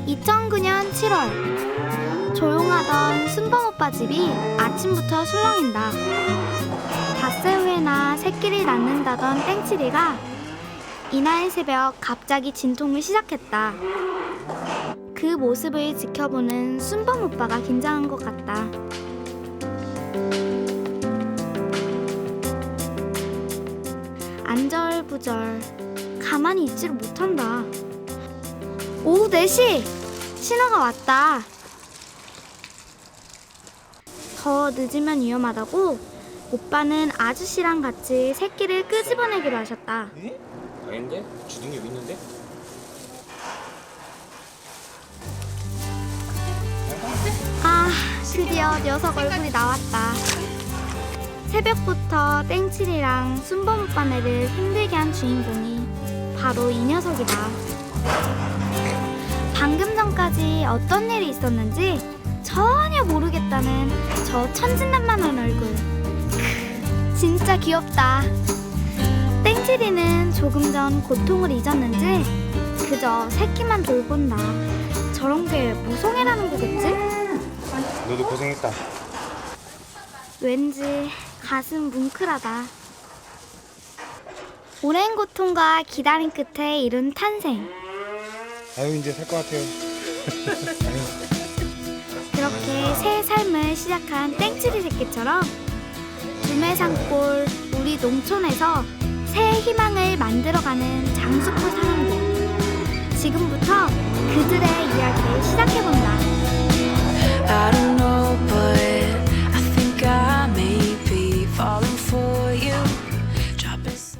(2009년 7월) 조용하던 순범 오빠 집이 아침부터 술렁인다. 닷새 후에나 새끼를 낳는다던 땡칠이가 이날 새벽 갑자기 진통을 시작했다. 그 모습을 지켜보는 순범 오빠가 긴장한 것 같다. 안절부절 가만히 있지를 못한다. 오후 4시! 신호가 왔다. 더 늦으면 위험하다고 오빠는 아저씨랑 같이 새끼를 끄집어내기로 하셨다. 에? 아닌데? 주둥이 여기 있는데? 아, 드디어 녀석 얼굴이 나왔다. 새벽부터 땡칠이랑 순범 오빠네를 힘들게 한 주인공이 바로 이 녀석이다. 방금 전까지 어떤 일이 있었는지 전혀 모르겠다는 저 천진난만한 얼굴. 진짜 귀엽다. 땡칠이는 조금 전 고통을 잊었는지 그저 새끼만 돌본다. 저런 게 모성애라는 거겠지? 너도 고생했다. 왠지 가슴 뭉클하다. 오랜 고통과 기다림 끝에 이룬 탄생. 아유 이제 살 것 같아요. 그렇게 새 삶을 시작한 땡칠이 새끼처럼 주매산골 우리 농촌에서 새 희망을 만들어가는 장수포 사람들. 지금부터 그들의 이야기를 시작해본다. I don't know, but I think I may be falling for you. Dropping so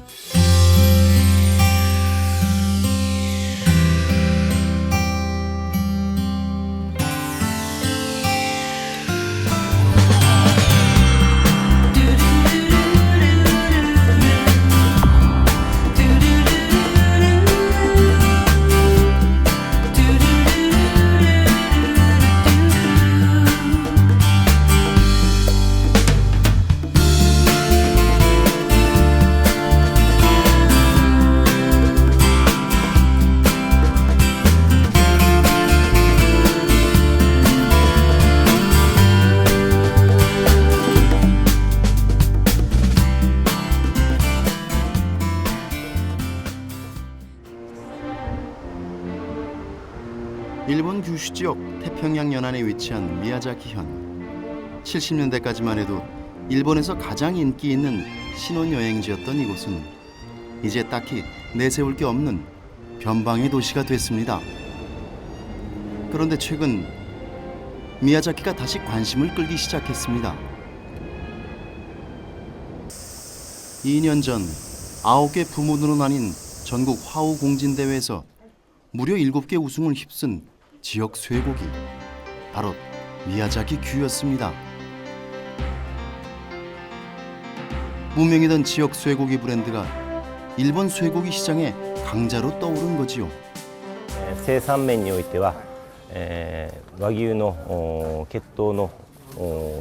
일본 규슈 지역 태평양 연안에 위치한 미야자키현. 70년대까지만 해도 일본에서 가장 인기 있는 신혼여행지였던 이곳은 이제 딱히 내세울 게 없는 변방의 도시가 됐습니다. 그런데 최근 미야자키가 다시 관심을 끌기 시작했습니다. 2년 전 9개 부문으로 나뉜 전국 화우 공진대회에서 무려 7개 우승을 휩쓴 지역 쇠고기, 바로 미야자키 큐였습니다. 무명이던 지역 쇠고기 브랜드가 일본 쇠고기 시장의 강자로 떠오른 거지요. 生産面においては、和牛の血統の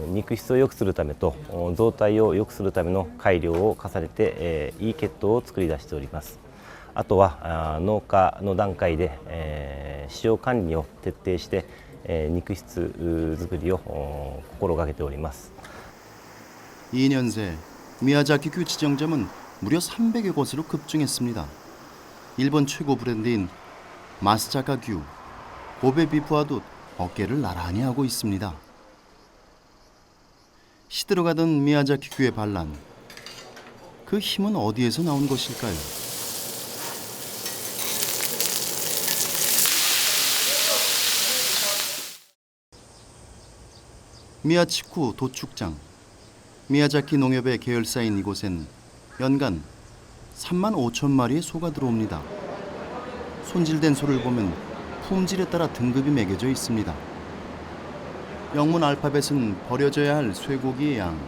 肉質を良くするためと増体を良くするための改良を重ねて、いい血統を作り出しております。あとは農家の段階で、使用管理を徹底して、肉質作りを心がけております。 2년 새 미야자키 큐 지정점은 무려 300여 곳으로 급증했습니다. 일본 최고 브랜드인 마스자카 규, 고베 비프와도 어깨를 나란히 하고 있습니다. 시들어가던 미야자키 규의 반란, 그 힘은 어디에서 나온 것일까요? 미야치쿠 도축장, 미야자키 농협의 계열사인 이곳엔 연간 3만 5천 마리의 소가 들어옵니다. 손질된 소를 보면 품질에 따라 등급이 매겨져 있습니다. 영문 알파벳은 버려져야 할 쇠고기의 양,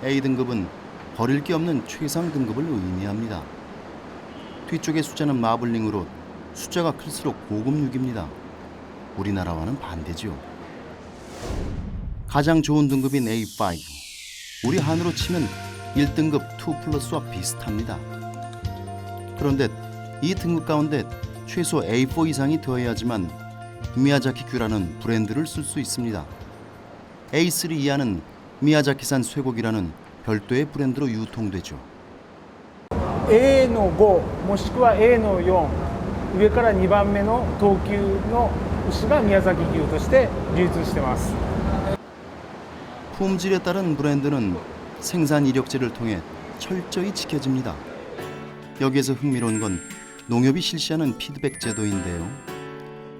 A등급은 버릴 게 없는 최상 등급을 의미합니다. 뒤쪽의 숫자는 마블링으로 숫자가 클수록 고급육입니다. 우리나라와는 반대지요. 가장 좋은 등급인 A5, 우리 한으로 치면 1등급 2플러스와 비슷합니다. 그런데 이 등급 가운데 최소 A4 이상이 되어야지만 미야자키 큐라는 브랜드를 쓸 수 있습니다. A3 이하는 미야자키산 쇠고기라는 별도의 브랜드로 유통되죠. A の5もしくは A の4上から2番目の等級の牛が宮崎牛として流通してます。 품질에 따른 브랜드는 생산 이력제를 통해 철저히 지켜집니다. 여기에서 흥미로운 건 농협이 실시하는 피드백 제도인데요.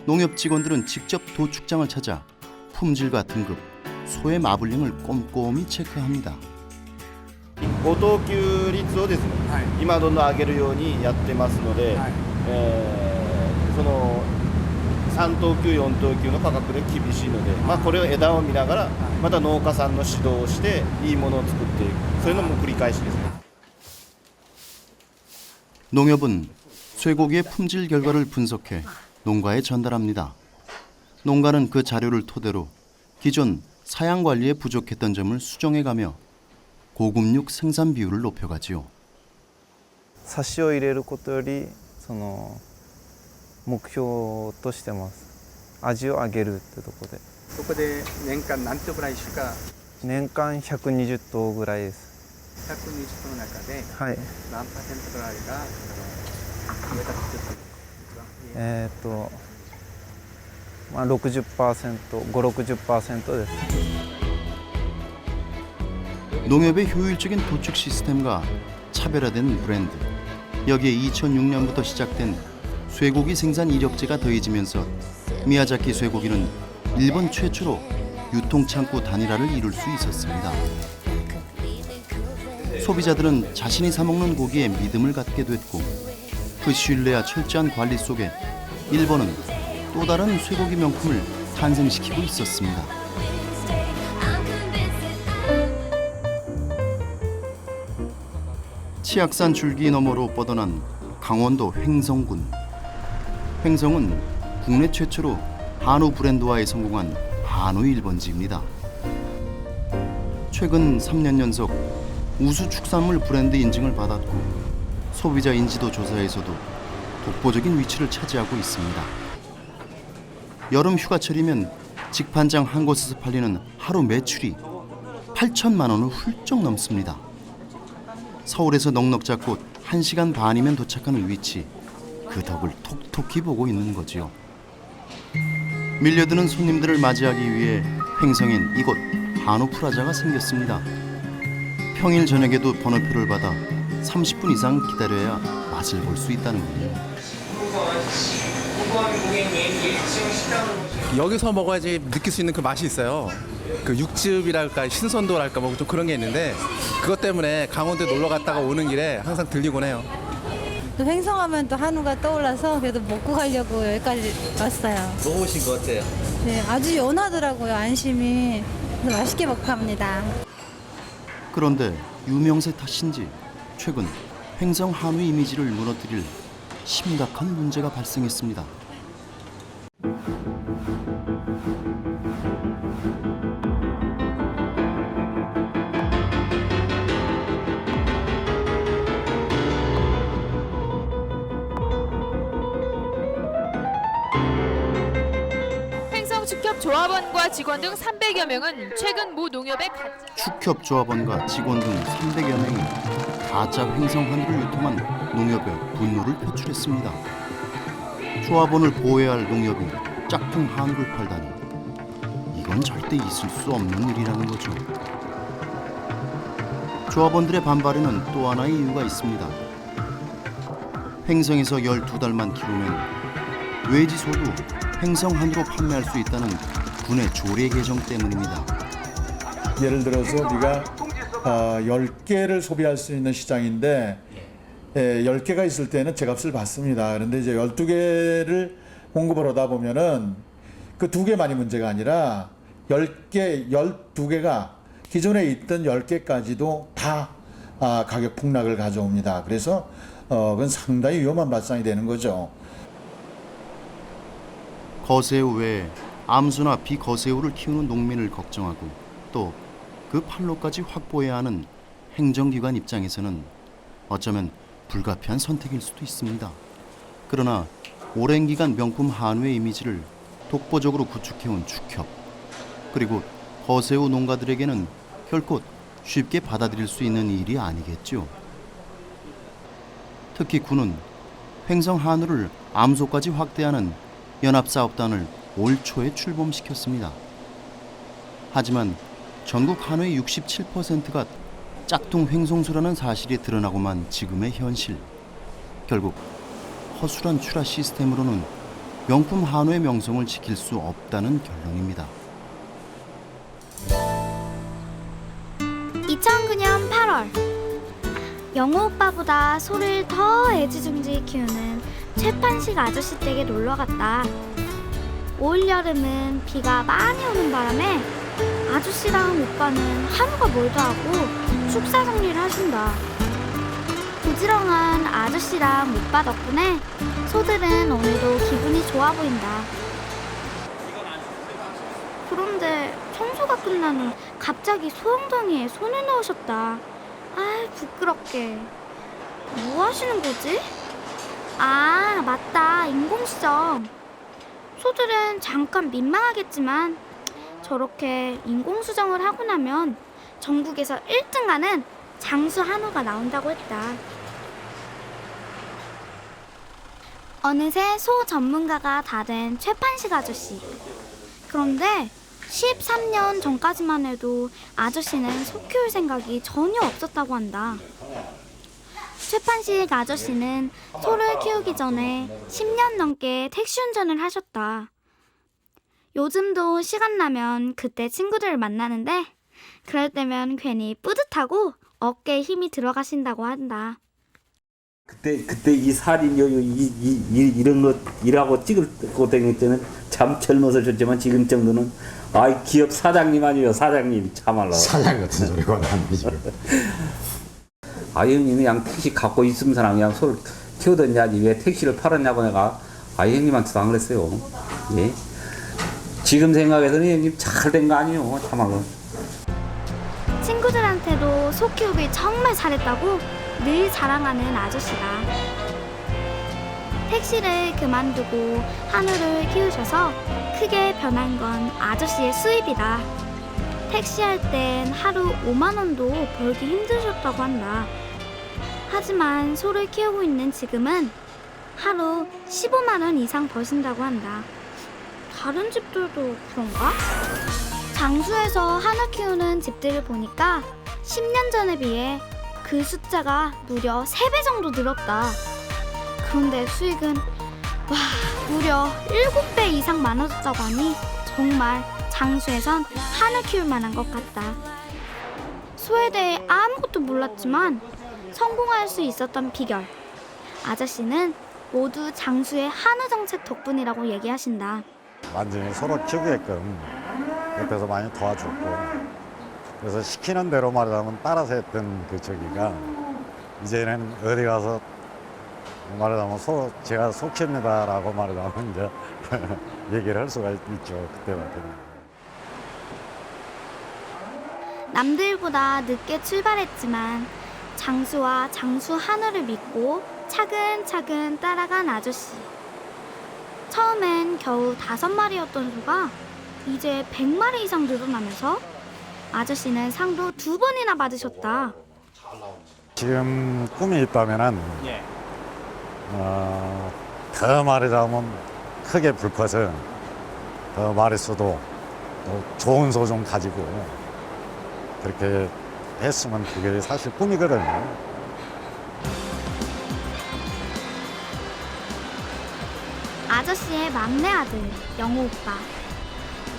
농협 직원들은 직접 도축장을 찾아 품질과 등급, 소의 마블링을 꼼꼼히 체크합니다. ご等級率をですね、今どんどん上げるようにやってますので、その3等級4等級の価格で厳しいので、これを枝を見ながらまた農家さんの指導をしていいものを作っていく、そういうのも繰り返しですね。 농협은 쇠고기의 품질 결과를 분석해 농가에 전달합니다. 농가는 그 자료를 토대로 기존 사양 관리에 부족했던 점을 수정해가며 고급육 생산 비율을 높여가지요. サシを入れることよりその目標としてます。味を上げるってとこで。そこで年間何頭ぐらいしか年間120頭ぐらいです。 120頭の中ではい。何パーセントぐらいが上だっていうか。60%、5~60%です。 농협의 효율적인 도축 시스템과 차별화된 브랜드, 여기에 2006년부터 시작된 쇠고기 생산 이력제가 더해지면서 미야자키 쇠고기는 일본 최초로 유통창구 단일화를 이룰 수 있었습니다. 소비자들은 자신이 사 먹는 고기에 믿음을 갖게 됐고, 그 신뢰와 철저한 관리 속에 일본은 또 다른 쇠고기 명품을 탄생시키고 있었습니다. 치악산 줄기 너머로 뻗어난 강원도 횡성군. 횡성은 국내 최초로 한우 브랜드화에 성공한 한우 1번지입니다. 최근 3년 연속 우수 축산물 브랜드 인증을 받았고 소비자 인지도 조사에서도 독보적인 위치를 차지하고 있습니다. 여름 휴가철이면 직판장 한 곳에서 팔리는 하루 매출이 8천만 원을 훌쩍 넘습니다. 서울에서 넉넉 잡고 1시간 반이면 도착하는 위치, 그 덕을 톡톡히 보고 있는 거지요. 밀려드는 손님들을 맞이하기 위해 횡성엔 이곳 한우 프라자가 생겼습니다. 평일 저녁에도 번호표를 받아 30분 이상 기다려야 맛을 볼 수 있다는군요. 여기서 먹어야지 느낄 수 있는 그 맛이 있어요. 그 육즙이랄까 신선도랄까 뭐 좀 그런 게 있는데 그것 때문에 강원도 놀러 갔다가 오는 길에 항상 들리곤 해요. 또 횡성하면 또 한우가 떠올라서 그래도 먹고 가려고 여기까지 왔어요. 먹어보신 거 어때요? 네, 아주 연하더라고요. 안심이. 그래서 맛있게 먹고 갑니다. 그런데 유명세 탓인지 최근 횡성 한우 이미지를 무너뜨릴 심각한 문제가 발생했습니다. 축협조합원과 직원 등 300여 명은 최근 모 농협의 축협조합원과 직원 등 300여 명이 가짜 횡성 한우를 유통한 농협에 분노를 표출했습니다. 조합원을 보호해야 할 농협이 짝퉁 한우를 팔다니 이건 절대 있을 수 없는 일이라는 거죠. 조합원들의 반발에는 또 하나의 이유가 있습니다. 횡성에서 12달만 키우면 외지소도 횡성 한우로 판매할 수 있다는 군의 조례 개정 때문입니다. 예를 들어서 우리가 10개를 소비할 수 있는 시장인데 10개가 있을 때는 제값을 받습니다. 그런데 이제 12개를 공급을 하다 보면은 그 2개만이 문제가 아니라 10개, 12개가 기존에 있던 10개까지도 다 가격 폭락을 가져옵니다. 그래서 그건 상당히 위험한 발상이 되는 거죠. 거세우 외에 암수나 비거세우를 키우는 농민을 걱정하고 또 그 판로까지 확보해야 하는 행정기관 입장에서는 어쩌면 불가피한 선택일 수도 있습니다. 그러나 오랜 기간 명품 한우의 이미지를 독보적으로 구축해온 축협, 그리고 허세우 농가들에게는 결코 쉽게 받아들일 수 있는 일이 아니겠죠. 특히 군은 횡성 한우를 암소까지 확대하는 연합사업단을 올 초에 출범시켰습니다. 하지만 전국 한우의 67%가 짝퉁 횡성수라는 사실이 드러나고만 지금의 현실. 결국 허술한 출하 시스템으로는 명품 한우의 명성을 지킬 수 없다는 결론입니다. 2009년 8월 영호 오빠보다 소를 더 애지중지 키우는 최판식 아저씨 댁에 놀러갔다. 올 여름은 비가 많이 오는 바람에 아저씨랑 오빠는 한우가 멀다 하고 축사 정리를 하신다. 부지런한 아저씨랑 오빠 덕분에 소들은 오늘도 기분이 좋아 보인다. 그런데 청소가 끝난 후 갑자기 소형덩이에 손을 넣으셨다. 아, 부끄럽게. 뭐 하시는 거지? 아, 맞다. 인공수정. 소들은 잠깐 민망하겠지만 저렇게 인공수정을 하고 나면 전국에서 1등하는 장수 한우가 나온다고 했다. 어느새 소 전문가가 다 된 최판식 아저씨. 그런데 13년 전까지만 해도 아저씨는 소 키울 생각이 전혀 없었다고 한다. 최판식 아저씨는 소를 키우기 전에 10년 넘게 택시 운전을 하셨다. 요즘도 시간 나면 그때 친구들을 만나는데 그럴 때면 괜히 뿌듯하고 어깨에 힘이 들어가신다고 한다. 그때 이 살인 여유 이런 거 일하고 찍을 거 다닐 때는 참 젊어서 좋지만 지금 정도는 아이 기업 사장님 아니에요. 사장님 참말로. 사장 같은 소리가 나는데 지금. 아이 형님이 그냥 택시 갖고 있으면 사람 그냥 소를 키우던지 왜 택시를 팔았냐고 내가 아이 형님한테도 안 그랬어요. 예. 지금 생각해서는 형님 잘 된 거 아니에요. 참말로. 친구들한테도 소 키우길 정말 잘했다고 늘 자랑하는 아저씨다. 택시를 그만두고 한우를 키우셔서 크게 변한 건 아저씨의 수입이다. 택시할 땐 하루 5만 원도 벌기 힘드셨다고 한다. 하지만 소를 키우고 있는 지금은 하루 15만 원 이상 버신다고 한다. 다른 집들도 그런가? 장수에서 한우 키우는 집들을 보니까 10년 전에 비해 그 숫자가 무려 3배 정도 늘었다. 그런데 수익은 무려 7배 이상 많아졌다고 하니 정말 장수에선 한우 키울 만한 것 같다. 소에 대해 아무것도 몰랐지만 성공할 수 있었던 비결. 아저씨는 모두 장수의 한우 정책 덕분이라고 얘기하신다. 완전히 서로 키우게끔 옆에서 많이 도와줬고, 그래서 시키는 대로 말하자면 따라서 했던 그 저기가 이제는 어디 가서 말하자면 제가 소 키웁니다라고 말하자면 이제 얘기를 할 수가 있죠. 그때부터는. 남들보다 늦게 출발했지만 장수와 장수 한우를 믿고 차근차근 따라간 아저씨. 처음엔 겨우 5마리였던 소가 이제 100마리 이상 늘어나면서 아저씨는 상도 2번이나 받으셨다. 지금 꿈이 있다면은 더 말하자면 크게 불컷은 더 마리수도 또 좋은 소 좀 가지고 그렇게 했으면 그게 사실 꿈이거든요. 아저씨의 막내 아들 영호 오빠.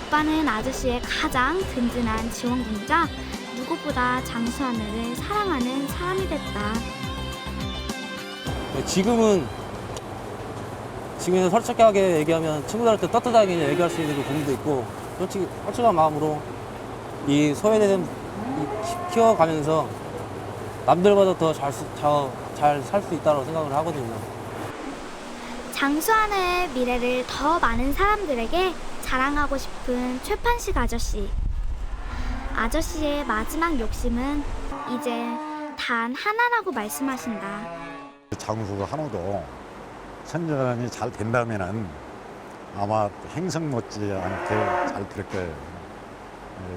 오빠는 아저씨의 가장 든든한 지원군이자 누구보다 장수 하늘을 사랑하는 사람이 됐다. 지금은 솔직하게 얘기하면 친구들한테 떳떳하게 얘기할 수 있는 그 부분도 있고, 솔직한 마음으로 이 소에 대해서 키워가면서 남들보다 더 잘 살 수 있다고 생각을 하거든요. 장수하늘의 미래를 더 많은 사람들에게 자랑하고 싶은 최판식 아저씨. 아저씨의 마지막 욕심은 이제 단 하나라고 말씀하신다. 장수 한우도 선전이 잘 된다면은 아마 행성 못지 않게 잘 될 거예요.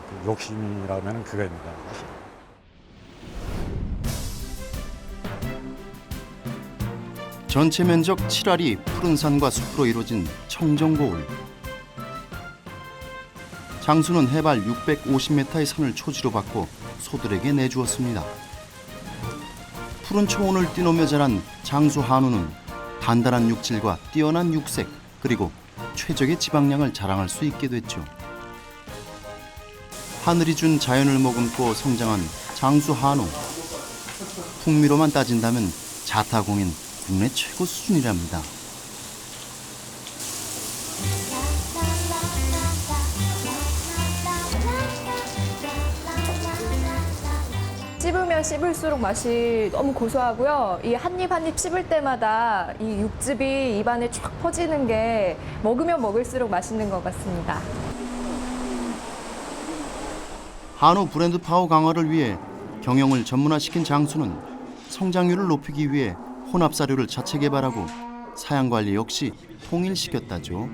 그 욕심이라면 그거입니다. 사실. 전체 면적 7알이 푸른 산과 숲으로 이루어진 청정고을. 장수는 해발 650m의 산을 초지로 받고 소들에게 내주었습니다. 푸른 초원을 뛰노며 자란 장수 한우는 단단한 육질과 뛰어난 육색 그리고 최적의 지방량을 자랑할 수 있게 됐죠. 하늘이 준 자연을 머금고 성장한 장수 한우. 풍미로만 따진다면 자타공인 국내 최고 수준이랍니다. 씹으면 씹을수록 맛이 너무 고소하고요. 이 한 입 한 입 씹을 때마다 이 육즙이 입안에 쫙 퍼지는 게 먹으면 먹을수록 맛있는 것 같습니다. 한우 브랜드 파워 강화를 위해 경영을 전문화시킨 장수는 성장률을 높이기 위해 혼합 사료를 자체 개발하고 사양 관리 역시 통일시켰다죠.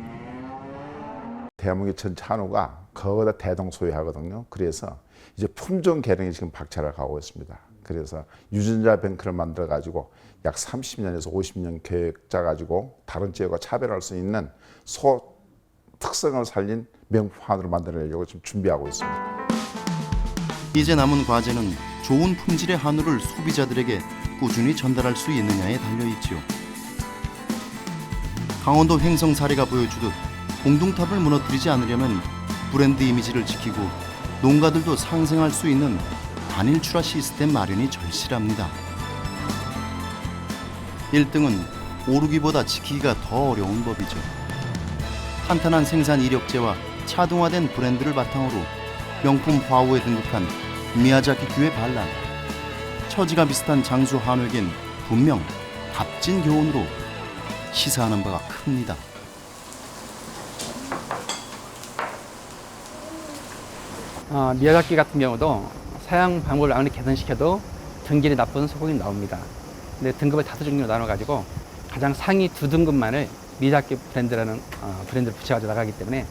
대한민국 전체 한우가 거기다 대동소이하거든요. 그래서 이제 품종 개량이 지금 박차를 가고 있습니다. 그래서 유전자 뱅크를 만들어 가지고 약 30년에서 50년 계획 짜 가지고 다른 지역과 차별할 수 있는 소 특성을 살린 명품 한우를 만들려고 지금 준비하고 있습니다. 이제 남은 과제는 좋은 품질의 한우를 소비자들에게 꾸준히 전달할 수 있느냐에 달려있지요. 강원도 횡성 사례가 보여주듯 공동탑을 무너뜨리지 않으려면 브랜드 이미지를 지키고 농가들도 상생할 수 있는 단일 출하 시스템 마련이 절실합니다. 1등은 오르기보다 지키기가 더 어려운 법이죠. 탄탄한 생산 이력제와 차등화된 브랜드를 바탕으로 명품 화우에 등극한 미야자키 규의 반란. 처지가 비슷한 장수 한우에겐 분명 값진 교훈으로 시사하는 바가 큽니다. 미야자키 같은 경우도 사양 방법을 아무리 개선시켜도 등질이 나쁜 소고기 나옵니다. 근데 등급을 5종류로 나눠가지고 가장 상위 2등급만을 미야자키 브랜드라는 브랜드를 붙여가지고 나가기 때문에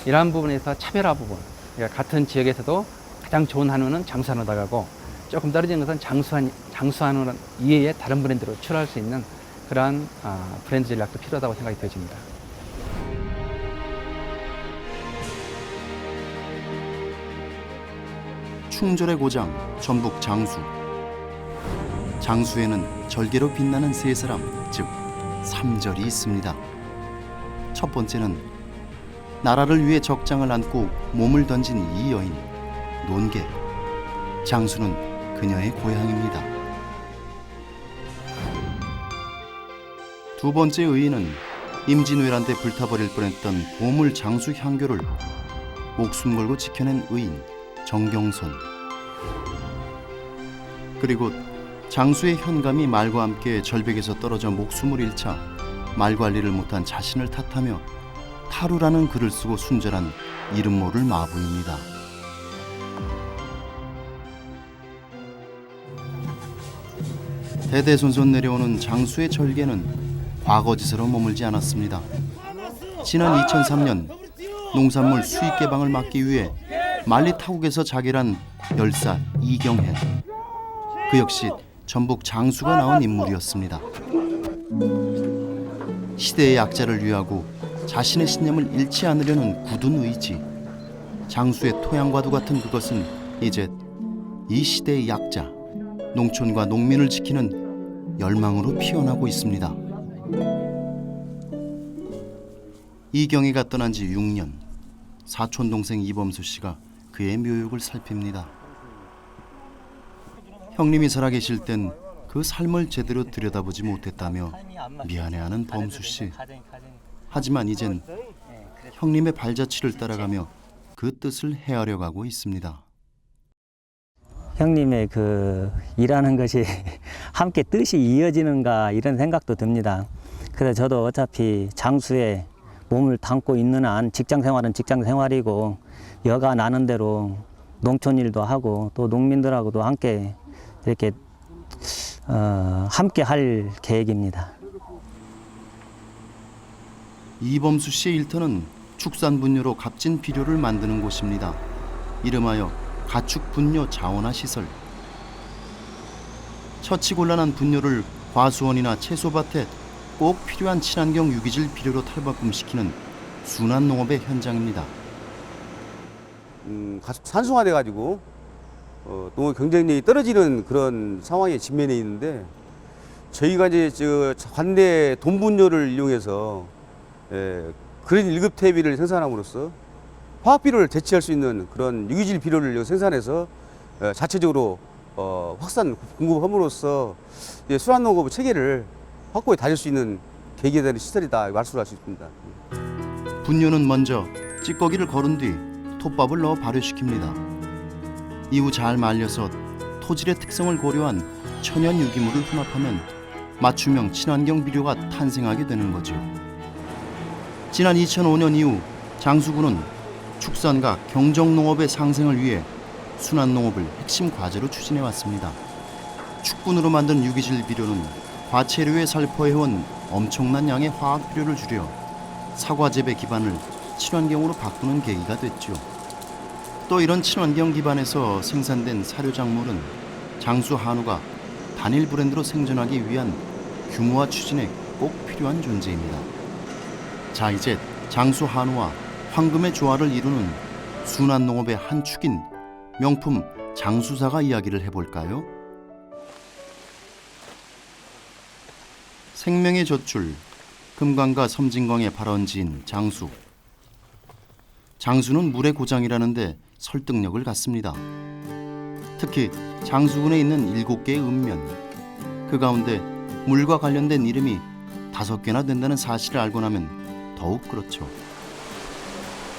이러한 부분에서 차별화 부분, 그러니까 같은 지역에서도 가장 좋은 한우는 장수 한우 나가고 조금 떨어지는 것은 장수 한우 이외에 다른 브랜드로 출하할 수 있는 그러한 브랜드 전략도 필요하다고 생각이 되어집니다. 충절의 고장 전북 장수. 장수에는 절개로 빛나는 세 사람, 즉 3절이 있습니다. 첫 번째는 나라를 위해 적장을 안고 몸을 던진 이 여인, 논계. 장수는 그녀의 고향입니다. 두 번째 의인은 임진왜란 때 불타버릴 뻔했던 보물 장수 향교를 목숨 걸고 지켜낸 의인 정경손. 그리고 장수의 현감이 말과 함께 절벽에서 떨어져 목숨을 잃자 말 관리를 못한 자신을 탓하며 타루라는 글을 쓰고 순절한 이름 모를 마부입니다. 대대손손 내려오는 장수의 절개는 과거지서로 머물지 않았습니다. 지난 2003년 농산물 수입 개방을 막기 위해 만리 타국에서 자결한 열사 이경해. 그 역시 전북 장수가 나온 인물이었습니다. 시대의 약자를 위하고 자신의 신념을 잃지 않으려는 굳은 의지. 장수의 토양과도 같은 그것은 이제 이 시대의 약자, 농촌과 농민을 지키는 열망으로 피어나고 있습니다. 이경희가 떠난 지 6년, 사촌 동생 이범수 씨가 그의 묘역을 살핍니다. 형님이 살아계실 땐 그 삶을 제대로 들여다보지 못했다며 미안해하는 범수 씨. 하지만 이젠 형님의 발자취를 따라가며 그 뜻을 헤아려 가고 있습니다. 형님의 그 일하는 것이 함께 뜻이 이어지는가 이런 생각도 듭니다. 그래서 저도 어차피 장수에 몸을 담고 있는 한 직장 생활은 직장 생활이고 여가 나는 대로 농촌 일도 하고 또 농민들하고도 함께 이렇게 함께 할 계획입니다. 이범수 씨의 일터는 축산 분뇨로 값진 비료를 만드는 곳입니다. 이름하여 가축 분뇨 자원화 시설. 처치곤란한 분뇨를 과수원이나 채소밭에 꼭 필요한 친환경 유기질 비료로 탈바꿈시키는 순환 농업의 현장입니다. 가속 산성화돼 가지고 농업 경쟁력이 떨어지는 그런 상황에 직면해 있는데, 저희가 이제 관내 돈 분뇨를 이용해서 그린 1급 퇴비를 생산함으로써 화학 비료를 대체할 수 있는 그런 유기질 비료를 생산해서 자체적으로 확산 공급함으로써 순환 농업 체계를 확고히 다질 수 있는 계기가 되는 시설이다 말씀할 수 있습니다. 분뇨는 먼저 찌꺼기를 거른 뒤 톱밥을 넣어 발효시킵니다. 이후 잘 말려서 토질의 특성을 고려한 천연 유기물을 혼합하면 맞춤형 친환경 비료가 탄생하게 되는 거죠. 지난 2005년 이후 장수군은 축산과 경정농업의 상생을 위해 순환농업을 핵심 과제로 추진해왔습니다. 축분으로 만든 유기질 비료는 과체류에 살포해온 엄청난 양의 화학 비료를 줄여 사과 재배 기반을 친환경으로 바꾸는 계기가 됐죠. 또 이런 친환경 기반에서 생산된 사료 작물은 장수 한우가 단일 브랜드로 생존하기 위한 규모화 추진에 꼭 필요한 존재입니다. 자, 이제 장수 한우와 황금의 조화를 이루는 순환 농업의 한 축인 명품 장수사과 이야기를 해볼까요? 생명의 젖줄, 금강과 섬진강의 발원지인 장수. 장수는 물의 고장이라는데 설득력을 갖습니다. 특히 장수군에 있는 7개의 읍면, 그 가운데 물과 관련된 이름이 5개나 된다는 사실을 알고 나면 더욱 그렇죠.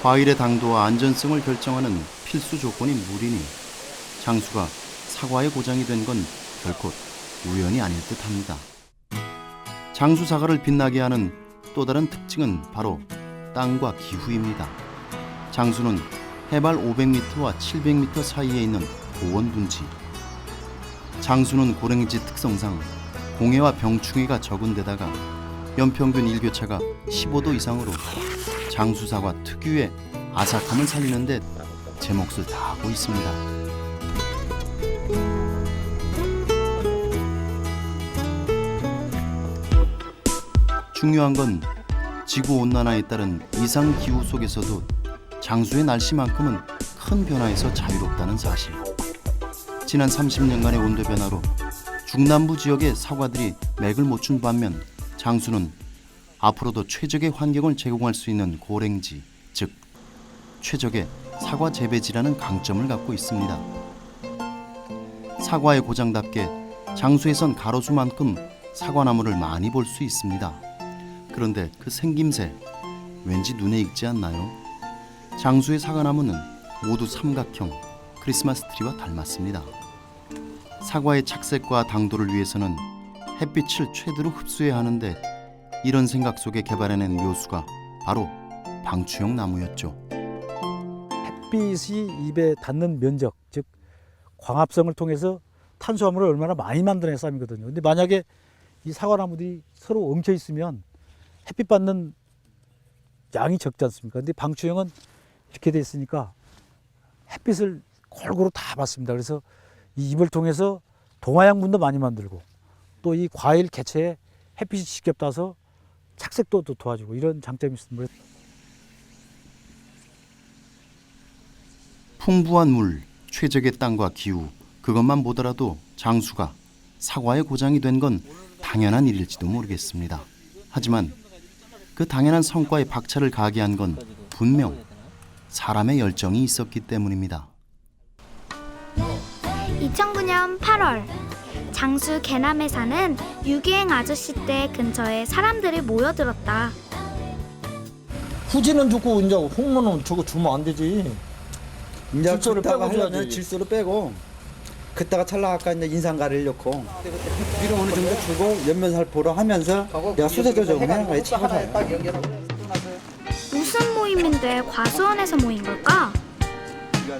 과일의 당도와 안전성을 결정하는 필수 조건이 물이니 장수가 사과의 고장이 된 건 결코 우연이 아닐 듯합니다. 장수 사과를 빛나게 하는 또 다른 특징은 바로 땅과 기후입니다. 장수는 해발 500m와 700m 사이에 있는 고원 분지. 장수는 고랭지 특성상 공해와 병충해가 적은 데다가 연평균 일교차가 15도 이상으로 장수 사과 특유의 아삭함을 살리는 데 제 몫을 다하고 있습니다. 중요한 건 지구온난화에 따른 이상기후 속에서도 장수의 날씨만큼은 큰 변화에서 자유롭다는 사실. 지난 30년간의 온도 변화로 중남부 지역의 사과들이 맥을 못 춘 반면 장수는 앞으로도 최적의 환경을 제공할 수 있는 고랭지, 즉 최적의 사과 재배지라는 강점을 갖고 있습니다. 사과의 고장답게 장수에선 가로수만큼 사과나무를 많이 볼 수 있습니다. 그런데 그 생김새 왠지 눈에 익지 않나요? 장수의 사과나무는 모두 삼각형 크리스마스 트리와 닮았습니다. 사과의 착색과 당도를 위해서는 햇빛을 최대로 흡수해야 하는데 이런 생각 속에 개발해낸 묘수가 바로 방추형 나무였죠. 햇빛이 입에 닿는 면적, 즉 광합성을 통해서 탄수화물을 얼마나 많이 만드는 쌈이거든요. 근데 만약에 이 사과나무들이 서로 엉켜 있으면 햇빛 받는 양이 적지 않습니까? 근데 방추형은 이렇게 돼 있으니까 햇빛을 골고루 다 받습니다. 그래서 이 잎을 통해서 동화양분도 많이 만들고 또 이 과일 개체에 햇빛이 직접 닿아서 착색도 도와주고 이런 장점이 있습니다. 풍부한 물, 최적의 땅과 기후, 그것만 보더라도 장수가 사과의 고장이 된 건 당연한 일일지도 모르겠습니다. 하지만 그 당연한 성과에 박차를 가게 한 건 분명 사람의 열정이 있었기 때문입니다. 2009년 8월 장수 개남에 사는 유기행 아저씨 댁 근처에 사람들이 모여들었다. 후지는 주고 이제 홍문은 저거 주면 안 되지. 이제 질소를 그따가 빼고 하려면 줘야지. 질소를 빼고 그따가 찰나갈까 이제 인상가를 넣고 비료 어느 정도 주고 연면살포로 하면서 내가 수세조 적으면 최고다. 무슨 모임인데 과수원에서 모인 걸까?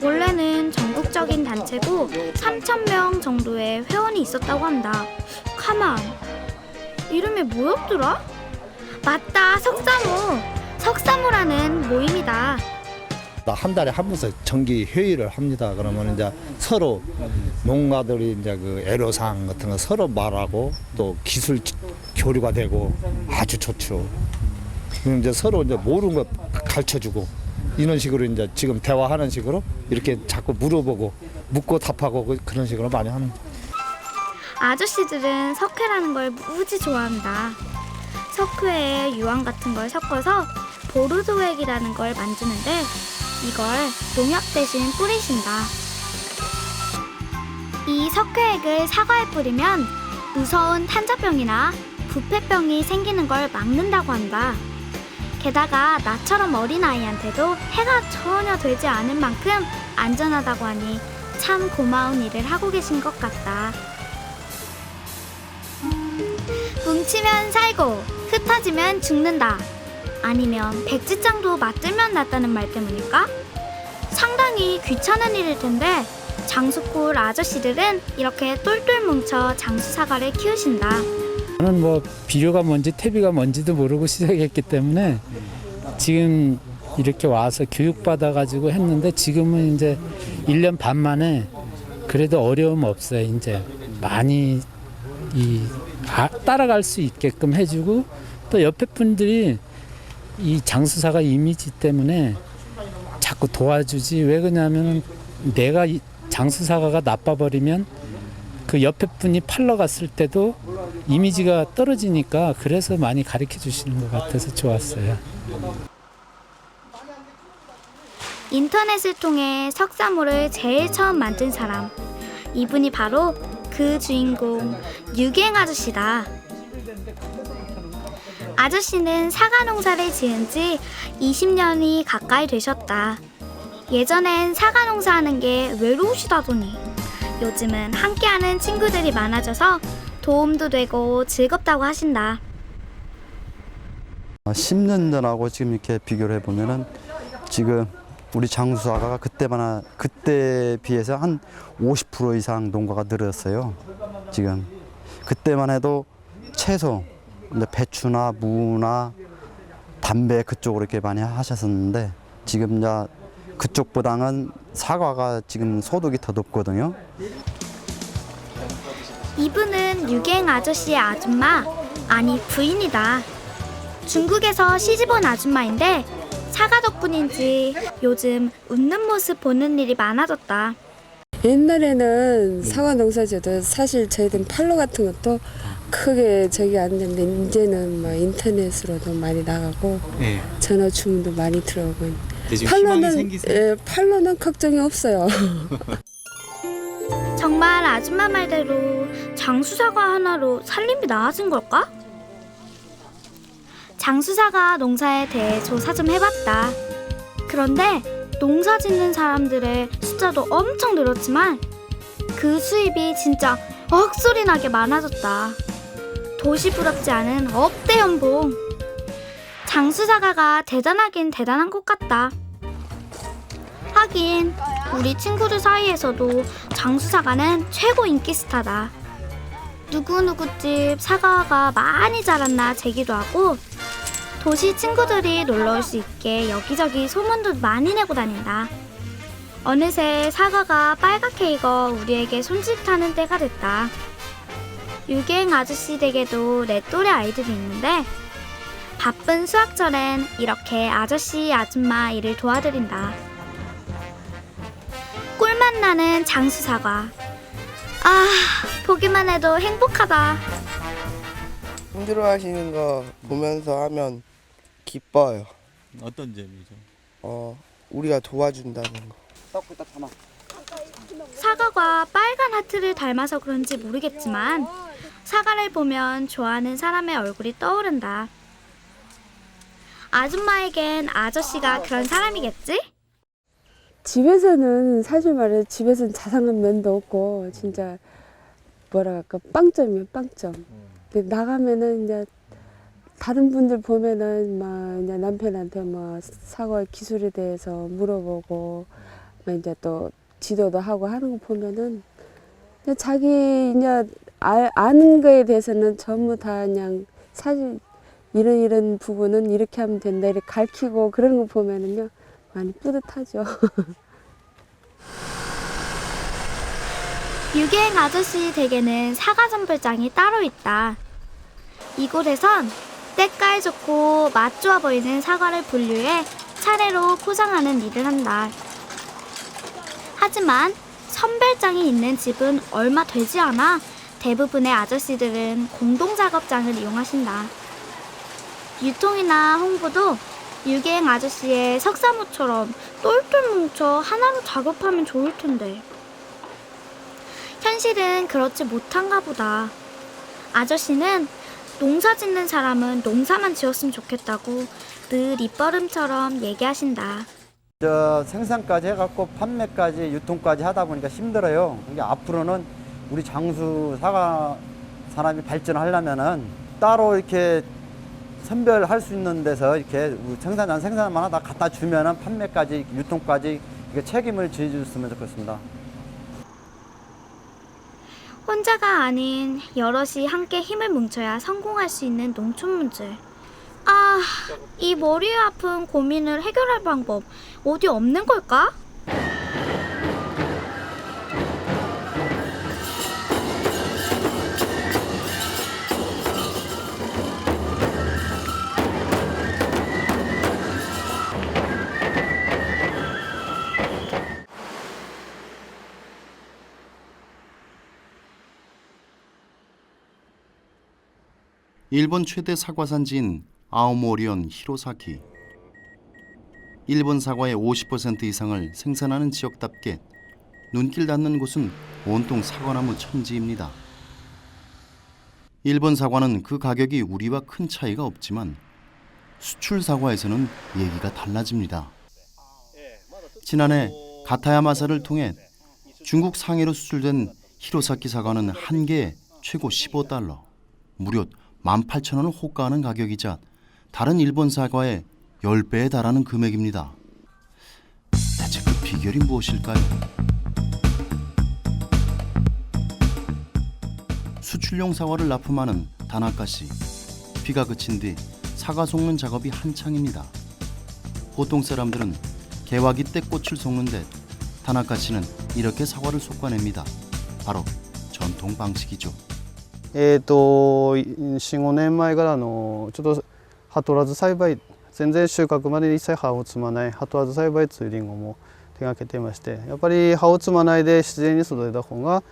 원래는 전국적인 단체고 3,000명 정도의 회원이 있었다고 한다. 가만, 이름이 뭐였더라? 맞다, 석사모. 석사모라는 모임이다. 한 달에 한 번씩 정기 회의를 합니다. 그러면 이제 서로 농가들이 이제 그 애로사항 같은 거 서로 말하고 또 기술 교류가 되고 아주 좋죠. 그럼 이제 서로 이제 모르는 것 가르쳐주고 이런 식으로 이제 지금 대화하는 식으로 이렇게 자꾸 물어보고 묻고 답하고 그런 식으로 많이 하는. 아저씨들은 석회라는 걸 무지 좋아한다. 석회에 유황 같은 걸 섞어서 보르도액이라는 걸 만드는데 이걸 농약 대신 뿌리신다. 이 석회액을 사과에 뿌리면 무서운 탄저병이나 부패병이 생기는 걸 막는다고 한다. 게다가 나처럼 어린아이한테도 해가 전혀 되지 않을 만큼 안전하다고 하니 참 고마운 일을 하고 계신 것 같다. 뭉치면 살고 흩어지면 죽는다. 아니면 백지장도 맞들면 낫다는 말 때문일까? 상당히 귀찮은 일일 텐데 장수골 아저씨들은 이렇게 똘똘 뭉쳐 장수사과를 키우신다. 저는 뭐 비료가 뭔지 퇴비가 뭔지도 모르고 시작했기 때문에 지금 이렇게 와서 교육받아가지고 했는데 지금은 이제 1년 반 만에 그래도 어려움 없어요. 이제 많이 따라갈 수 있게끔 해주고 또 옆에 분들이 이 장수사과 이미지 때문에 자꾸 도와주지. 왜 그러냐면 내가 이 장수사과가 나빠버리면 그 옆에 분이 팔러 갔을 때도 이미지가 떨어지니까 그래서 많이 가르쳐 주시는 것 같아서 좋았어요. 인터넷을 통해 석사모를 제일 처음 만든 사람. 이분이 바로 그 주인공 유갱 아저씨다. 아저씨는 사과 농사를 지은 지 20년이 가까이 되셨다. 예전엔 사과 농사하는 게 외로우시다더니 요즘은 함께하는 친구들이 많아져서 도움도 되고 즐겁다고 하신다. 10년 전하고 지금 이렇게 비교를 해보면은 지금 우리 장수사과가 그때 비해서 한 50% 이상 농가가 늘었어요. 지금 그때만 해도 채소, 배추나 무나 담배 그쪽으로 이렇게 많이 하셨었는데 지금 이제 그쪽보다는 사과가 지금 소득이 더 높거든요. 이분은 유갱 아저씨의 아줌마, 아니 부인이다. 중국에서 시집온 아줌마인데 사과 덕분인지 요즘 웃는 모습 보는 일이 많아졌다. 옛날에는 사과 농사 지어도 사실 저희들은 팔로 같은 것도 크게 저기 안 되는데 이제는 막 인터넷으로도 많이 나가고 네. 전화 주문도 많이 들어오고 팔로는 팔로는 걱정이 없어요. 정말 아줌마 말대로 장수사과 하나로 살림이 나아진 걸까? 장수사과 농사에 대해 조사 좀 해봤다. 그런데 농사 짓는 사람들의 숫자도 엄청 늘었지만 그 수입이 진짜 억소리나게 많아졌다. 도시 부럽지 않은 억대 연봉. 장수사과가 대단하긴 대단한 것 같다. 하긴 우리 친구들 사이에서도 장수사과는 최고 인기 스타다. 누구누구 집 사과가 많이 자랐나 재기도 하고 도시 친구들이 놀러올 수 있게 여기저기 소문도 많이 내고 다닌다. 어느새 사과가 빨갛게 익어 우리에게 손짓하는 때가 됐다. 유갱 아저씨 댁에도 내 또래 아이들이 있는데 바쁜 수학절엔 이렇게 아저씨 아줌마 일을 도와드린다. 꿀맛 나는 장수사과. 아, 보기만 해도 행복하다. 힘들어하시는 거 보면서 하면 기뻐요. 어떤 점이죠? 우리가 도와준다는 거. 사과가 빨간 하트를 닮아서 그런지 모르겠지만 사과를 보면 좋아하는 사람의 얼굴이 떠오른다. 아줌마에겐 아저씨가 그런 사람이겠지? 집에서는 사실 말해 집에서는 자상한 면도 없고 진짜 뭐랄까 빵점이에요, 빵점. 근데 나가면은 이제 다른 분들 보면은 막 이제 남편한테 뭐 사과 기술에 대해서 물어보고 이제 또 지도도 하고 하는 거 보면은 자기 이제 아는 거에 대해서는 전부 다 그냥 사실 이런 부분은 이렇게 하면 된다 이렇게 가르치고 그런 거 보면은요 많이 뿌듯하죠. 유기행 아저씨 댁에는 사과 선별장이 따로 있다. 이곳에선 때깔 좋고 맛 좋아 보이는 사과를 분류해 차례로 포장하는 일을 한다. 하지만 선별장이 있는 집은 얼마 되지 않아 대부분의 아저씨들은 공동작업장을 이용하신다. 유통이나 홍보도 유기행 아저씨의 석사모처럼 똘똘 뭉쳐 하나로 작업하면 좋을 텐데. 현실은 그렇지 못한가 보다. 아저씨는 농사 짓는 사람은 농사만 지었으면 좋겠다고 늘 입버릇처럼 얘기하신다. 생산까지 해갖고 판매까지 유통까지 하다 보니까 힘들어요. 그러니까 앞으로는 우리 장수 사과 산업이 발전하려면은 따로 이렇게 선별할 수 있는 데서 이렇게 생산만 하다 갖다 주면은 판매까지 유통까지 책임을 져줬으면 좋겠습니다. 혼자가 아닌 여럿이 함께 힘을 뭉쳐야 성공할 수 있는 농촌 문제. 아, 이 머리에 아픈 고민을 해결할 방법 어디 없는 걸까? 일본 최대 사과 산지인 아오모리현 히로사키. 일본 사과의 50% 이상을 생산하는 지역답게 눈길 닿는 곳은 온통 사과나무 천지입니다. 일본 사과는 그 가격이 우리와 큰 차이가 없지만 수출 사과에서는 얘기가 달라집니다. 지난해 가타야마사를 통해 중국 상해로 수출된 히로사키 사과는 한 개에 최고 15달러, 무려 18,000원을 호가하는 가격이자 다른 일본 사과의 10배에 달하는 금액입니다. 대체 그 비결이 무엇일까요? 수출용 사과를 납품하는 다나카 씨. 비가 그친 뒤 사과 속는 작업이 한창입니다. 보통 사람들은 개화기 때 꽃을 속는데 다나카 씨는 이렇게 사과를 솎아냅니다. 바로 전통 방식이죠. 4、5年前からちょっと葉取らず栽培、全然収穫まで一切葉を摘まない葉取らず栽培というリンゴも手がけていまして、やっぱり葉を摘まないで自然に育てた方がやっ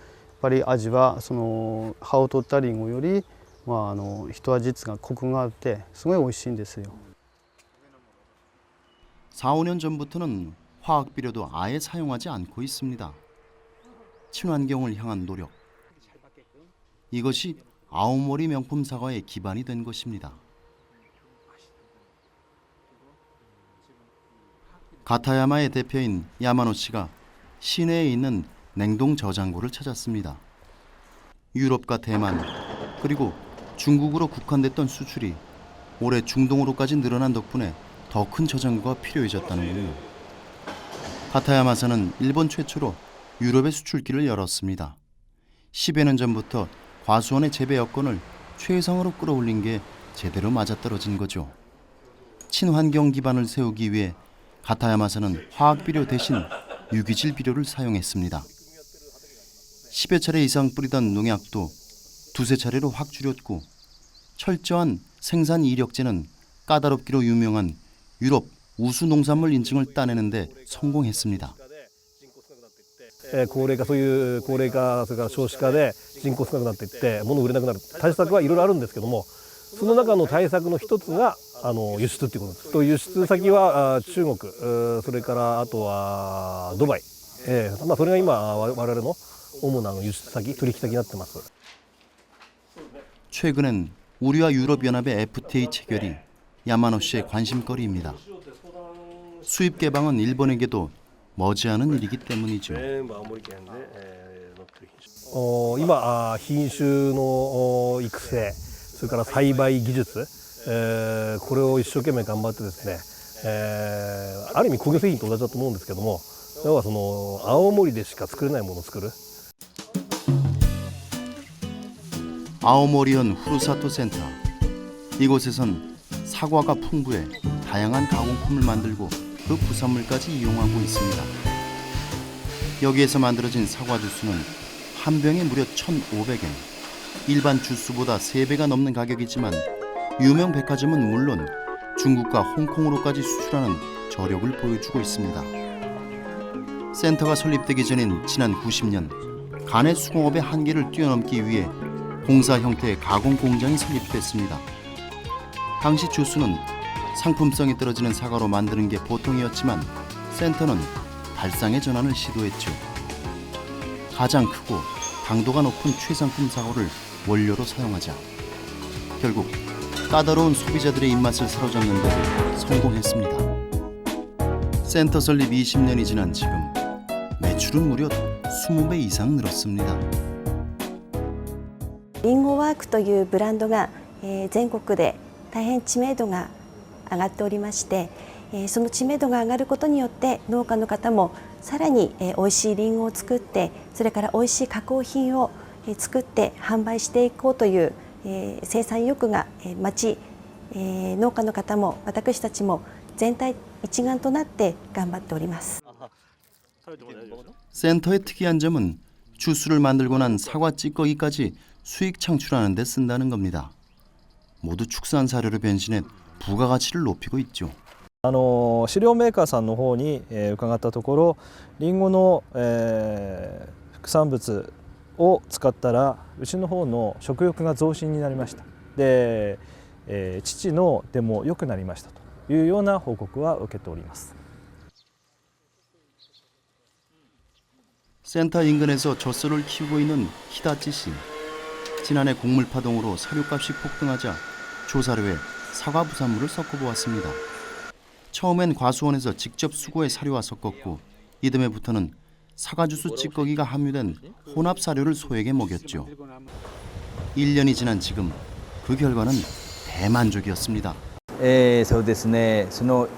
ぱり味はその葉を取ったリンゴより一味がコクがあってすごい美味しいんですよ。 4、 5년 전부터는 화학 비료도 아예 사용하지 않고 있습니다. 친환경을 향한 노력. 이것이 아오모리 명품 사과의 기반이 된 것입니다. 가타야마의 대표인 야마노 씨가 시내에 있는 냉동 저장고를 찾았습니다. 유럽과 대만 그리고 중국으로 국한됐던 수출이 올해 중동으로까지 늘어난 덕분에 더 큰 저장고가 필요해졌다는군요. 가타야마사는 일본 최초로 유럽의 수출길을 열었습니다. 10여 년 전부터 과수원의 재배 여건을 최상으로 끌어올린 게 제대로 맞아떨어진 거죠. 친환경 기반을 세우기 위해 가타야마사는 화학 비료 대신 유기질 비료를 사용했습니다. 10여 차례 이상 뿌리던 농약도 두세 차례로 확 줄였고 철저한 생산 이력제는 까다롭기로 유명한 유럽 우수 농산물 인증을 따내는 데 성공했습니다. 高齢化、そういう高齢化、それから少子化で人口少なくなっていって物売れなくなる対策はいろいろあるんですけども、その中の対策の一つが輸出っていうことです。と輸出先は中国、それからあとはドバイ、それが今我々の主な輸出先、取引先になってます。 최근엔 우리와 유럽연합의 FTA 체결이 야마노 씨의 관심거리입니다. 수입 개방은 일본에게도 머지않은 일이기 때문이죠. 今品種の育成、それから栽培技術、これを一生懸命頑張ってですね、ある意味工業製品と同じだと思うんですけども、要はその青森でしか作れないものを作る。 아오모리현 후루사토 센터. 이곳에선 사과가 풍부해 다양한 가공품을 만들고 그 부산물까지 이용하고 있습니다. 여기에서 만들어진 사과 주스는 한 병에 무려 1,500엔. 일반 주스보다 3배가 넘는 가격이지만 유명 백화점은 물론 중국과 홍콩으로까지 수출하는 저력을 보여주고 있습니다. 센터가 설립되기 전인 지난 90년 간의 수공업의 한계를 뛰어넘기 위해 공사 형태의 가공 공장이 설립됐습니다. 당시 주스는 상품성이 떨어지는 사과로 만드는 게 보통이었지만 센터는 발상의 전환을 시도했죠. 가장 크고 당도가 높은 최상품 사과를 원료로 사용하자. 결국 까다로운 소비자들의 입맛을 사로잡는 데 성공했습니다. 센터 설립 20년이 지난 지금 매출은 무려 20배 이상 늘었습니다. リンゴワークというブランドが、全国で大変知名度が上がっておりまして、その知名度が上がることによって農家の方もさらに、美味しいリンゴを作って、それから美味しい加工品を、作って販売していこうという、生産意欲が、増ち、農家の方も私たちも全体一丸となって頑張っております。 센터의 특이한 점은 주스를 만들고 난 사과 찌꺼기까지 수익 창출하는 데 쓴다는 겁니다. 모두 축산 사료로 변신해 부가가치를 높이고 있죠. 飼料メーカーさんの方に、伺ったところ、リンゴの、副産物を使ったらうちの方の食欲が増進になりました。で、父の出も良くなりましたというような報告は受けております。 센터 인근에서 젖소를 키우고 있는 히다치 씨. 지난해 곡물 파동으로 사료값이 폭등하자 조사료에 사과 부산물을 섞어보았습니다. 처음엔 과수원에서 직접 수거해 사료와 섞었고 이듬해부터는 사과주스 찌꺼기가 함유된 혼합 사료를 소에게 먹였죠. 1년이 지난 지금 그 결과는 대만족이었습니다. そうですね。その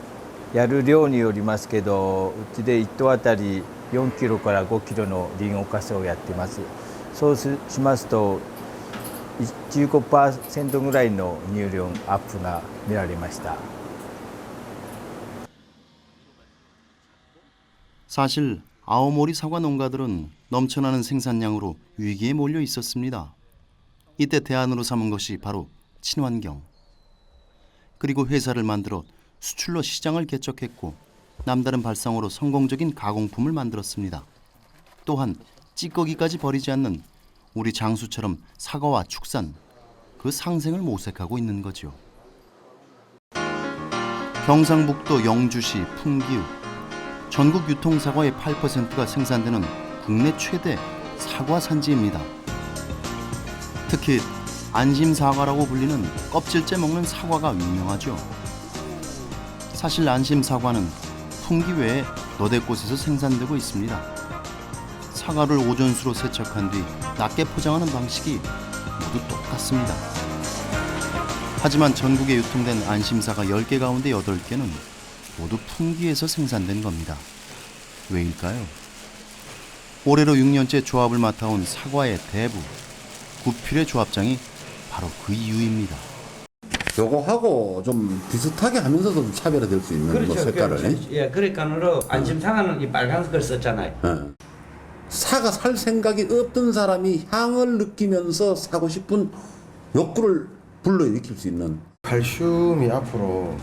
やる量によりますけど、うちで1頭あたり4キロから5キロのリンゴかすをやってます。そうしますと 15% ぐらいの乳量アップが見られました。 사실 아오모리 사과 농가들은 넘쳐나는 생산량으로 위기에 몰려 있었습니다. 이때 대안으로 삼은 것이 바로 친환경. 그리고 회사를 만들어 수출로 시장을 개척했고 남다른 발상으로 성공적인 가공품을 만들었습니다. 또한 찌꺼기까지 버리지 않는 우리 장수처럼 사과와 축산, 그 상생을 모색하고 있는 거죠. 경상북도 영주시 풍기읍. 전국 유통 사과의 8%가 생산되는 국내 최대 사과 산지입니다. 특히 안심 사과라고 불리는 껍질째 먹는 사과가 유명하죠. 사실 안심 사과는 풍기 외에 너댓 곳에서 생산되고 있습니다. 사과를 오존수로 세척한 뒤 낮게 포장하는 방식이 모두 똑같습니다. 하지만 전국에 유통된 안심사과 10개 가운데 8개는 모두 풍기에서 생산된 겁니다. 왜일까요? 올해로 6년째 조합을 맡아온 사과의 대부, 구필의 조합장이 바로 그 이유입니다. 요거하고 좀 비슷하게 하면서도 좀 차별화될 수 있는 그렇죠, 뭐 색깔을. 그렇죠. 예, 그러니까는 안심사과는 이 빨간색을 썼잖아요. 예. 사과 살 생각이 없던 사람이 향을 느끼면서 사고 싶은 욕구를 불러일으킬 수 있는. 칼슘이 앞으로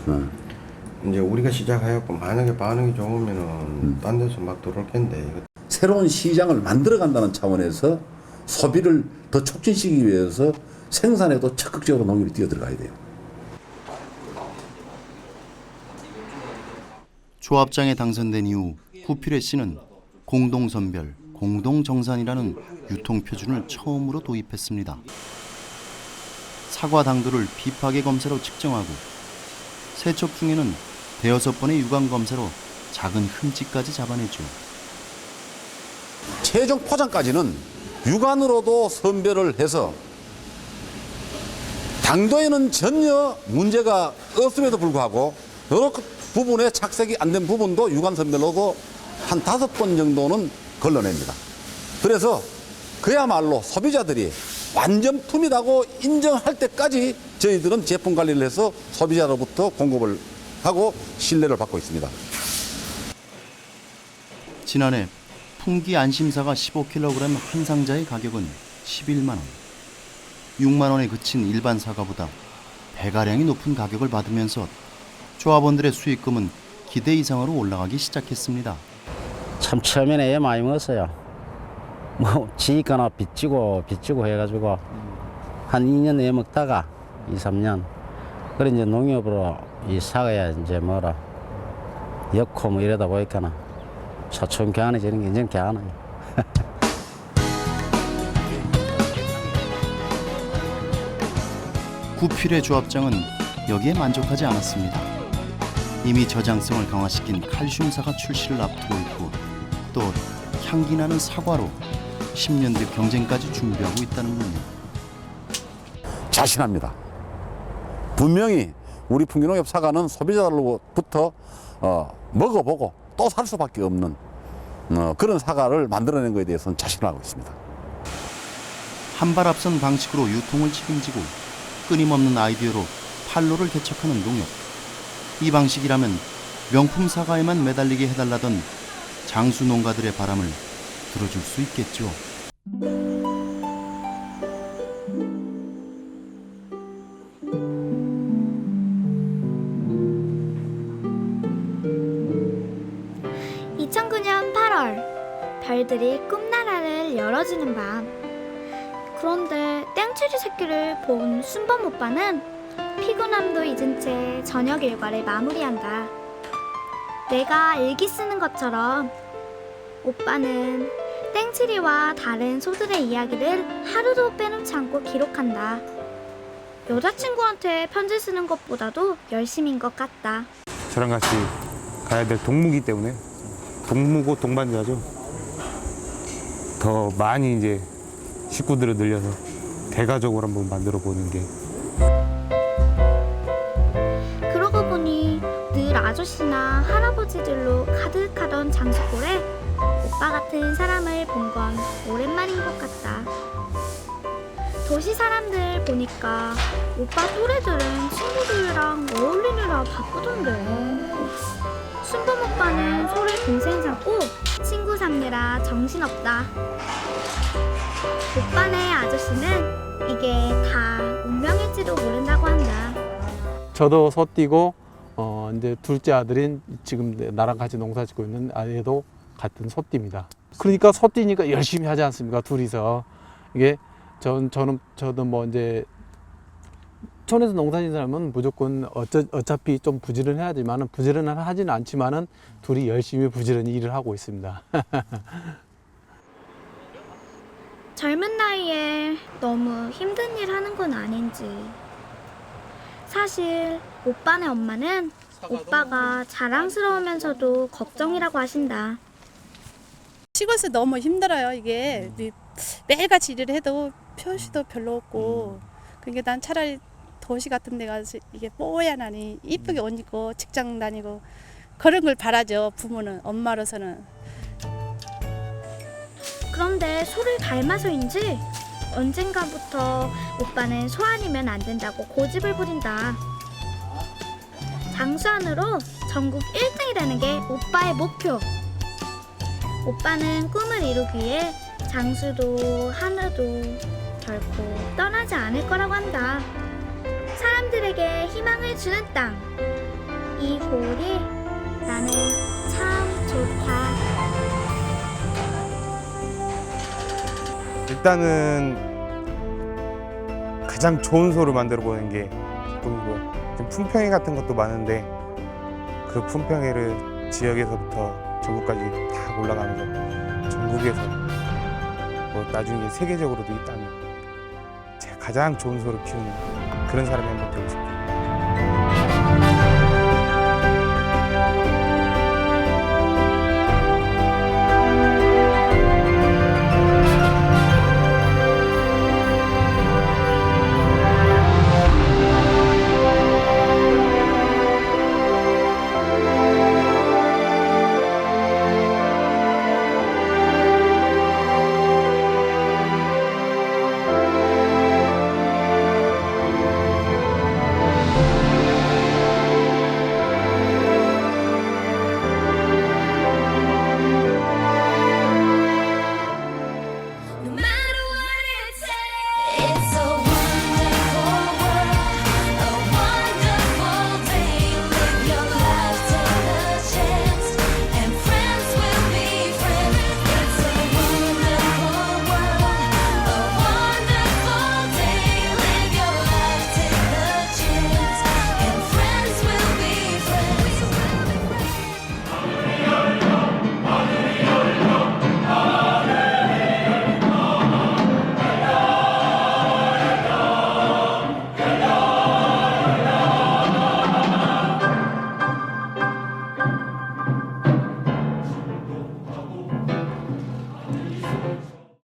이제 우리가 시작하였고 만약에 반응이 좋으면은 딴 데서 막 들어올 텐데. 새로운 시장을 만들어간다는 차원에서 소비를 더 촉진시키기 위해서 생산에도 적극적으로 농협이 뛰어들어가야 돼요. 조합장에 당선된 이후 구필의 씨는 공동선별, 공동정산이라는 유통표준을 처음으로 도입했습니다. 사과 당도를 비파계 검사로 측정하고 세척 중에는 대여섯 번의 유관 검사로 작은 흠집까지 잡아내죠. 최종 포장까지는 육안으로도 선별을 해서 당도에는 전혀 문제가 없음에도 불구하고 여러 부분에 착색이 안 된 부분도 육안 선별로도 한 5번 정도는 걸러냅니다. 그래서 그야말로 소비자들이 완전품이라고 인정할 때까지 저희들은 제품 관리를 해서 소비자로부터 공급을 하고 신뢰를 받고 있습니다. 지난해 풍기 안심사가 15kg 한 상자의 가격은 11만 원. 6만 원에 그친 일반 사과보다 배가량이 높은 가격을 받으면서 조합원들의 수익금은 기대 이상으로 올라가기 시작했습니다. 참 처음에는 애 많이 먹었어요. 뭐 지니까나 빚지고 해가지고 한 2년 애 먹다가 2, 3년 그래 이제 농협으로 이 사과야 이제 뭐라 엮고 뭐 이러다 보니까는 차츰 개안해지는 게 이제는 개안해요. 구필의 조합장은 여기에 만족하지 않았습니다. 이미 저장성을 강화시킨 칼슘사가 출시를 앞두고 있고 또 향기 나는 사과로 10년 뒤 경쟁까지 준비하고 있다는군요. 자신합니다. 분명히 우리 풍기농협 사과는 소비자들로부터 먹어보고 또 살 수밖에 없는 그런 사과를 만들어낸 것에 대해서는 자신하고 있습니다. 한 발 앞선 방식으로 유통을 책임지고 끊임없는 아이디어로 판로를 개척하는 농협. 이 방식이라면 명품 사과에만 매달리게 해달라던 장수 농가들의 바람을 들어줄 수 있겠죠. 별들이 꿈나라를 열어주는 밤. 그런데 땡치리 새끼를 본 순범 오빠는 피곤함도 잊은 채 저녁 일과를 마무리한다. 내가 일기 쓰는 것처럼 오빠는 땡치리와 다른 소들의 이야기를 하루도 빼놓지 않고 기록한다. 여자친구한테 편지 쓰는 것보다도 열심인 것 같다. 저랑 같이 가야 될 동무기 때문에 동무고 동반자죠. 더 많이 이제 식구들을 늘려서 대가족으로 한번 만들어 보는 게. 그러고 보니 늘 아저씨나 할아버지들로 가득하던 장수골에 오빠 같은 사람을 본 건 오랜만인 것 같다. 도시 사람들 보니까 오빠 또래들은 친구들이랑 어울리느라 바쁘던데. 순범 오빠는 소를 동생 삼고 친구 삼느라 정신없다. 오빠네 아저씨는 이게 다 운명일지도 모른다고 한다. 저도 소 띠고 이제 둘째 아들인 지금 나랑 같이 농사 짓고 있는 아이도 같은 소띠입니다. 그러니까 소띠니까 열심히 하지 않습니까? 둘이서. 이게 저도 뭐 이제 촌에서 농사 짓는 사람은 무조건 어차피 좀 부지런해야지만은 부지런하지는 않지만은 둘이 열심히 부지런히 일을 하고 있습니다. 젊은 나이에 너무 힘든 일 하는 건 아닌지. 사실 오빠네 엄마는 오빠가 자랑스러우면서도 걱정이라고 하신다. 시골에서 너무 힘들어요. 이게 매일같이 일을 해도 표시도 별로 없고. 그러니까 난 차라리 도시 같은 데 가서 이게 뽀얀하니 이쁘게 옷 입고 직장 다니고 그런 걸 바라죠. 부모는, 엄마로서는. 그런데 소를 닮아서인지 언젠가부터 오빠는 소 아니면 안 된다고 고집을 부린다. 장수안으로 전국 1등이라는 게 오빠의 목표. 오빠는 꿈을 이루기 위해 장수도 하늘도 결코 떠나지 않을 거라고 한다. 사람들에게 희망을 주는 땅. 이 고을이 나는 참 좋다. 일단은 가장 좋은 소를 만들어 보는 게 꿈이고요. 좀 품평회 같은 것도 많은데 그 품평회를 지역에서부터 전국까지 다 올라가면서 전국에서 뭐 나중에 세계적으로도 있다면 제가 가장 좋은 소를 키우는 그런 사람이 한번 되고 싶어요.